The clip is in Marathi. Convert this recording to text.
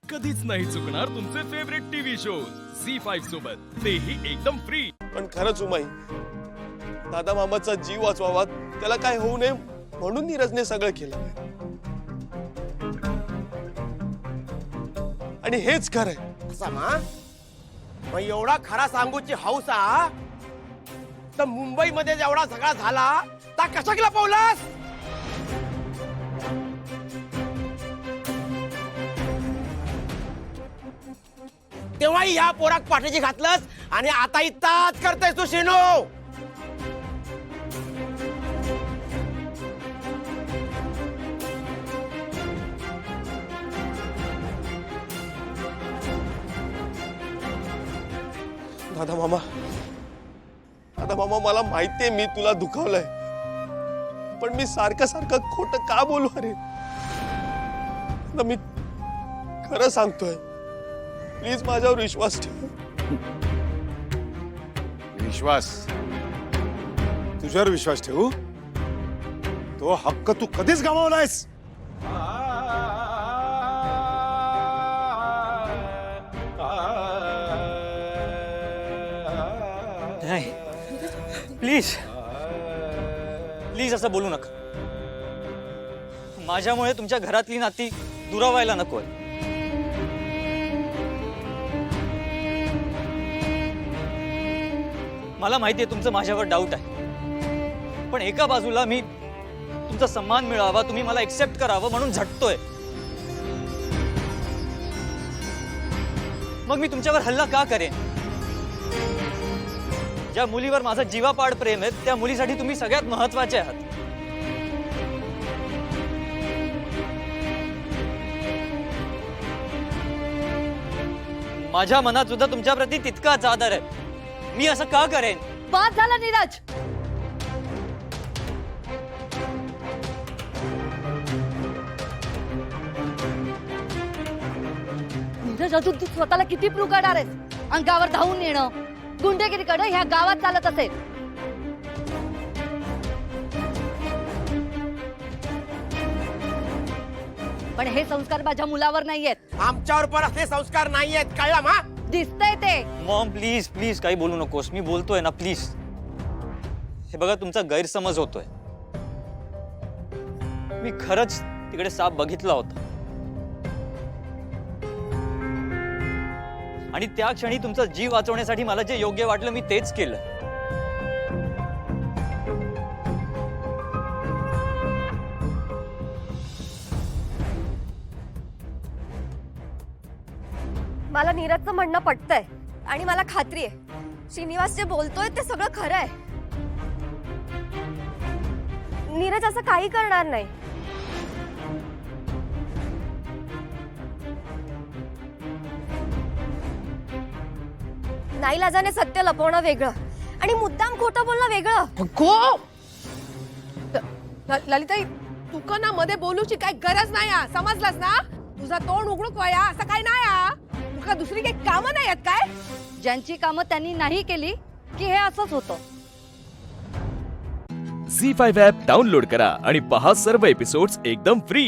कधीच नाही चुकणार तुमचे फेवरेट टीव्ही शोज झी5 सोबत, तेही एकदम फ्री. पण खरंच उमाई, दादा मामाचा जीव वाचवावा, त्याला काय होऊ नये म्हणून नीरजने सगळं केलं. आणि हेच खरंय. असा मग एवढा खरा सांगूची हौसा तर मुंबईमध्ये एवढा सगळा झाला तर कशा केला पावलास? तेव्हाही ह्या पोराक पाठीची घातलंस आणि आता इताच करतेस तू शिनो. दादा मामा मला माहितीये मी तुला दुखावलंय, पण मी सारखं सारखं खोटं का बोलू? अरे आता मी खरं सांगतोय, प्लीज माझ्यावर विश्वास ठेव. विश्वास? तुझ्यावर विश्वास ठेवू? तो हक्क तू कधीच गमावलायस. नाही, प्लीज प्लीज असं बोलू नका. माझ्यामुळे तुमच्या घरातली नाती दुरावायला नकोय. मला माहितीये तुमचं माझ्यावर डाऊट आहे, पण एका बाजूला मी तुमचा सन्मान मिळावा, तुम्ही मला एक्सेप्ट करावं म्हणून झटतोय. मग मी तुमच्यावर हल्ला का करेन? ज्या मुलीवर माझं जीवापाड प्रेम आहे त्या मुलीसाठी तुम्ही सगळ्यात महत्त्वाचे आहात. माझ्या मनात सुद्धा तुमच्या प्रती तितकाच आदर आहे. मी असं का करेन? बाद झाला नीरज. नीरज, अजून तू स्वतःला किती प्रूव्ह करणार आहेस? अंगावर धावून येणं, गुंडेगिरीकडे ह्या गावात चालत असेल. पण हे संस्कार माझ्या मुलावर नाहीयेत. आमच्यावर पण असे संस्कार नाहीयेत, कळलं मा? दिसतंय ते. मॉम प्लीज प्लीज काही बोलू नकोस. मी बोलतोय ना, प्लीज. हे बघा, तुमचा गैरसमज होतोय. मी खरंच तिकडे साप बघितला होता आणि त्या क्षणी तुमचा जीव वाचवण्यासाठी मला जे योग्य वाटलं मी तेच केलं. मला नीरजचं म्हणणं पटतंय आणि मला खात्री आहे श्रीनिवास जे बोलतोय ते सगळं खरं आहे. नीरज असं काही करणार नाही. नाईलाजाने सत्य लपवणं वेगळं आणि मुद्दाम खोटं बोलणं वेगळं. ललिताई, तुका ना मध्ये बोलूची काय गरज नाही. समजलास ना? तुझा तोंड उघडूक वया असं काय नाही. तुका दुसरी काही कामं नाही आहेत काय? ज्यांची कामं त्यांनी नाही केली की हे असंच होतं. झी5 ॲप डाउनलोड करा आणि पहा सर्व एपिसोड्स एकदम फ्री.